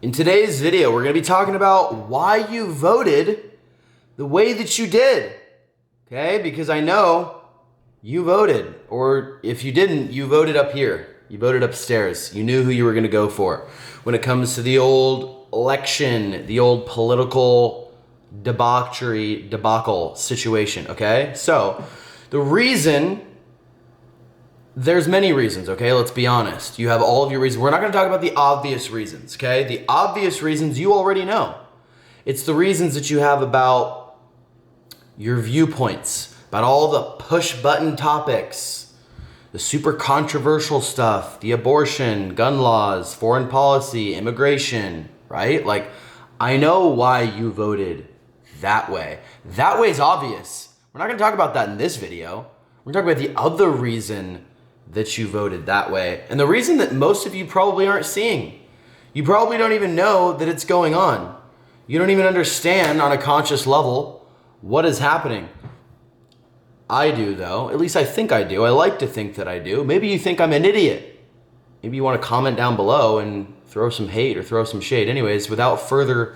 In today's video, we're going to be talking about why you voted the way that you did, okay? Because I know you voted, or if you didn't, you voted up here. You voted upstairs. You knew who you were going to go for. When it comes to the old election, the old political debacle situation, okay? So, the reason... There's many reasons, okay? Let's be honest. You have all of your reasons. We're not going to talk about the obvious reasons, okay? The obvious reasons you already know. It's the reasons that you have about your viewpoints, about all the push button topics, the super controversial stuff, the abortion, gun laws, foreign policy, immigration, right? Like, I know why you voted that way. That way is obvious. We're not going to talk about that in this video. We're going to talk about the other reason that you voted that way. And the reason that most of you probably aren't seeing. You probably don't even know that it's going on. You don't even understand on a conscious level what is happening. I do though, at least I think I do. I like to think that I do. Maybe you think I'm an idiot. Maybe you want to comment down below and throw some hate or throw some shade. Anyways, without further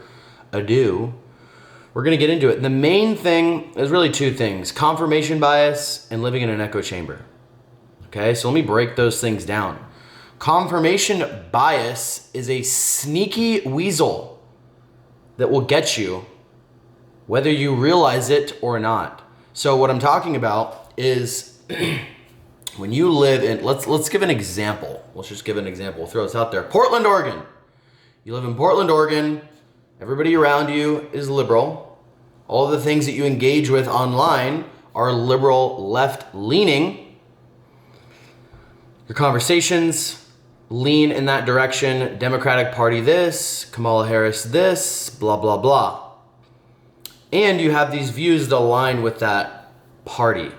ado, we're gonna get into it. And the main thing is really two things: confirmation bias and living in an echo chamber. Okay, so let me break those things down. Confirmation bias is a sneaky weasel that will get you whether you realize it or not. So what I'm talking about is when you live in, let's give an example. Let's just give an example. We'll throw this out there. Portland, Oregon. You live in Portland, Oregon. Everybody around you is liberal. All of the things that you engage with online are liberal, left-leaning. Your conversations lean in that direction. Democratic Party this, Kamala Harris this, blah, blah, blah. And you have these views that align with that party.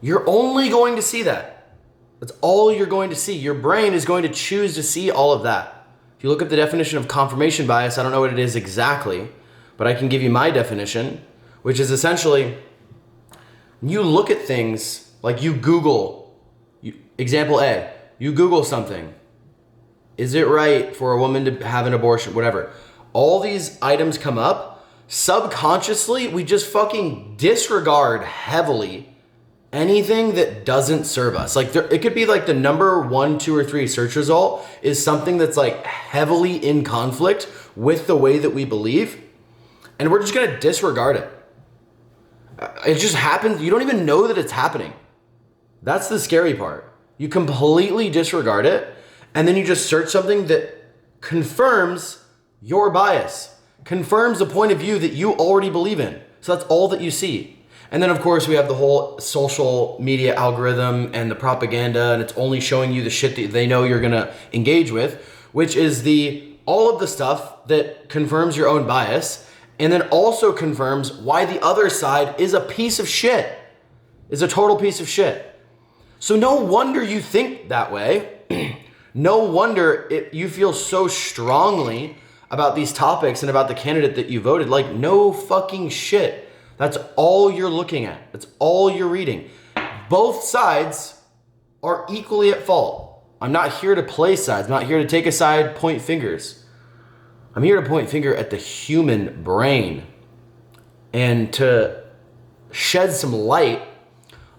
You're only going to see that. That's all you're going to see. Your brain is going to choose to see all of that. If you look at the definition of confirmation bias, I don't know what it is exactly, but I can give you my definition, which is essentially, when you look at things like you Google, example A, you Google something. Is it right for a woman to have an abortion? Whatever. All these items come up. Subconsciously, we just fucking disregard heavily anything that doesn't serve us. Like it could be like the number 1, 2, or 3 search result is something that's like heavily in conflict with the way that we believe. And we're just gonna disregard it. It just happens. You don't even know that it's happening. That's the scary part. You completely disregard it, and then you just search something that confirms your bias, confirms the point of view that you already believe in. So that's all that you see. And then of course we have the whole social media algorithm and the propaganda, and it's only showing you the shit that they know you're gonna engage with, which is all of the stuff that confirms your own bias, and then also confirms why the other side is a piece of shit, is a total piece of shit. So no wonder you think that way. No wonder you feel so strongly about these topics and about the candidate that you voted. Like, no fucking shit. That's all you're looking at. That's all you're reading. Both sides are equally at fault. I'm not here to play sides. I'm not here to take a side, point fingers. I'm here to point finger at the human brain and to shed some light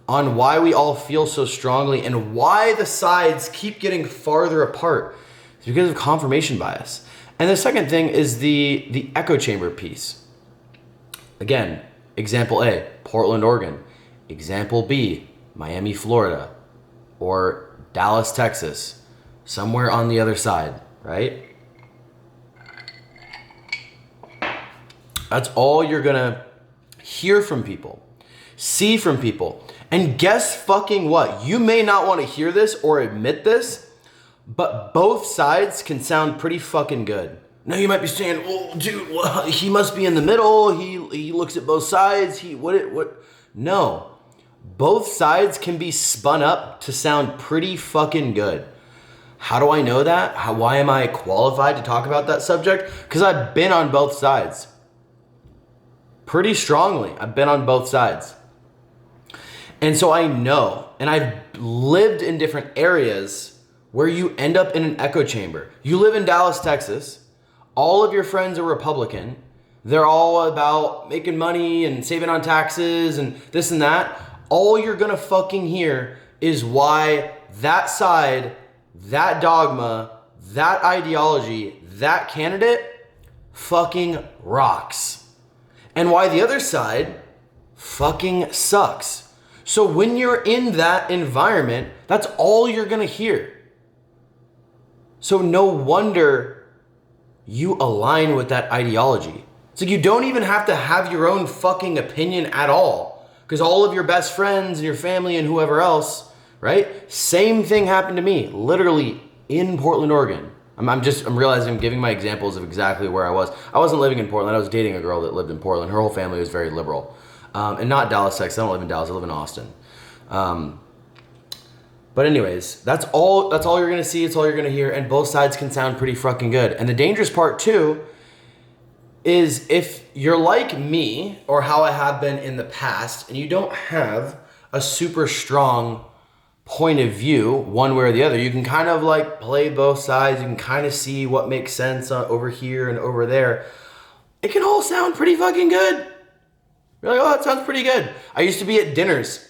on why we all feel so strongly and why the sides keep getting farther apart. It's because of confirmation bias. And the second thing is the echo chamber piece. Again, example A, Portland, Oregon. Example B, Miami, Florida, or Dallas, Texas, somewhere on the other side, right? That's all you're gonna hear from people, see from people. And guess fucking what? You may not want to hear this or admit this, but both sides can sound pretty fucking good. Now you might be saying, well, dude, he must be in the middle. He looks at both sides. What? No. Both sides can be spun up to sound pretty fucking good. How do I know that? Why am I qualified to talk about that subject? Because I've been on both sides. Pretty strongly, I've been on both sides. And so I know, and I've lived in different areas where you end up in an echo chamber. You live in Dallas, Texas. all of your friends are Republican, they're all about making money and saving on taxes and this and that, all you're gonna fucking hear is why that side, that dogma, that ideology, that candidate fucking rocks. And why the other side fucking sucks. So when you're in that environment, that's all you're gonna hear. So no wonder you align with that ideology. It's like you don't even have to have your own fucking opinion at all, because all of your best friends and your family and whoever else, right? Same thing happened to me, literally in Portland, Oregon. I'm realizing I'm giving my examples of exactly where I was. I wasn't living in Portland. I was dating a girl that lived in Portland. Her whole family was very liberal. And not Dallas, Texas. I don't live in Dallas. I live in Austin. But anyways, that's all you're going to see. It's all you're going to hear. And both sides can sound pretty fucking good. And the dangerous part too is if you're like me or how I have been in the past and you don't have a super strong point of view one way or the other, you can kind of like play both sides. You can kind of see what makes sense over here and over there. It can all sound pretty fucking good. You're like, oh, that sounds pretty good. I used to be at dinners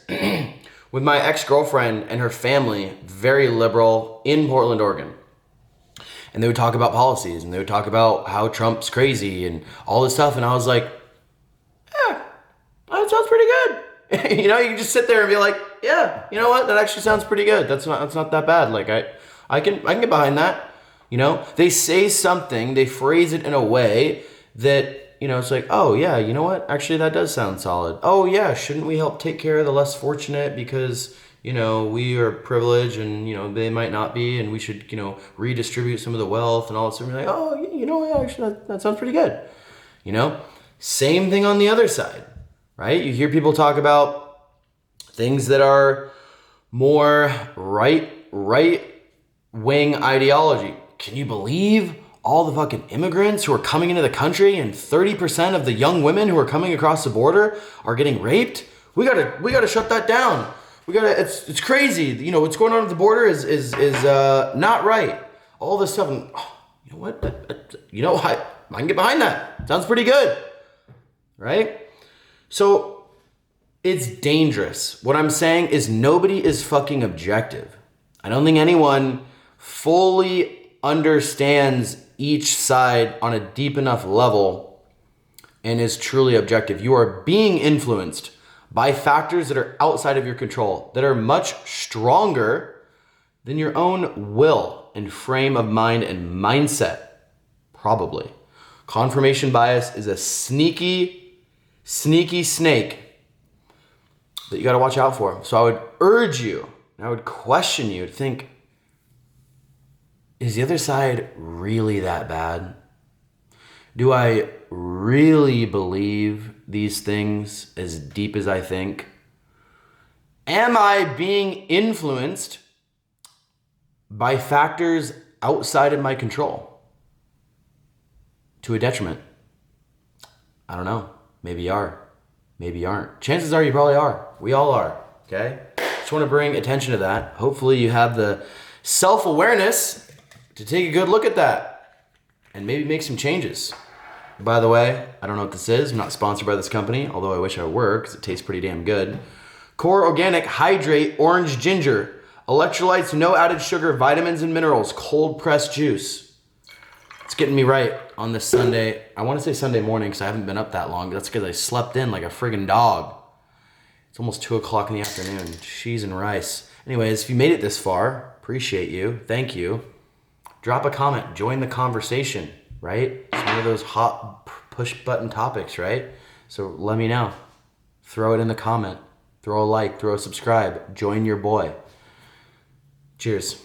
with my ex-girlfriend and her family, very liberal, in Portland, Oregon. And they would talk about policies and they would talk about how Trump's crazy and all this stuff. And I was like, yeah, that sounds pretty good. You know, you can just sit there and be like, yeah, you know what? That actually sounds pretty good. That's not that bad. Like I can get behind that. You know, they say something, they phrase it in a way that, you know, it's like, oh yeah, you know what? Actually, that does sound solid. Oh yeah, shouldn't we help take care of the less fortunate because, you know, we are privileged and, you know, they might not be, and we should, you know, redistribute some of the wealth and all that stuff. You're like, oh, you know, yeah, actually, that sounds pretty good. You know, same thing on the other side, right? You hear people talk about things that are more right-wing ideology. Can you believe all the fucking immigrants who are coming into the country and 30% of the young women who are coming across the border are getting raped? We gotta shut that down. It's crazy. You know, what's going on at the border is not right. All this stuff. And, oh, you know what? You know, I can get behind that. Sounds pretty good. Right? So it's dangerous. What I'm saying is nobody is fucking objective. I don't think anyone fully understands each side on a deep enough level and is truly objective. You are being influenced by factors that are outside of your control, that are much stronger than your own will and frame of mind and mindset, probably. Confirmation bias is a sneaky snake that you gotta watch out for. So I would urge you, and I would question you to think, is the other side really that bad? Do I really believe these things as deep as I think? Am I being influenced by factors outside of my control to a detriment? I don't know. Maybe you are. Maybe you aren't. Chances are you probably are. We all are. Okay? Just want to bring attention to that. Hopefully you have the self-awareness to take a good look at that and maybe make some changes. By the way, I don't know what this is. I'm not sponsored by this company, although I wish I were because it tastes pretty damn good. Core Organic Hydrate Orange Ginger. Electrolytes, no added sugar, vitamins and minerals. Cold pressed juice. It's getting me right on this Sunday. I want to say Sunday morning because I haven't been up that long. That's because I slept in like a friggin' dog. It's almost 2 o'clock in the afternoon. Cheese and rice. Anyways, if you made it this far, appreciate you. Thank you. Drop a comment. Join the conversation, right? It's one of those hot push button topics, right? So let me know. Throw it in the comment. Throw a like. Throw a subscribe. Join your boy. Cheers.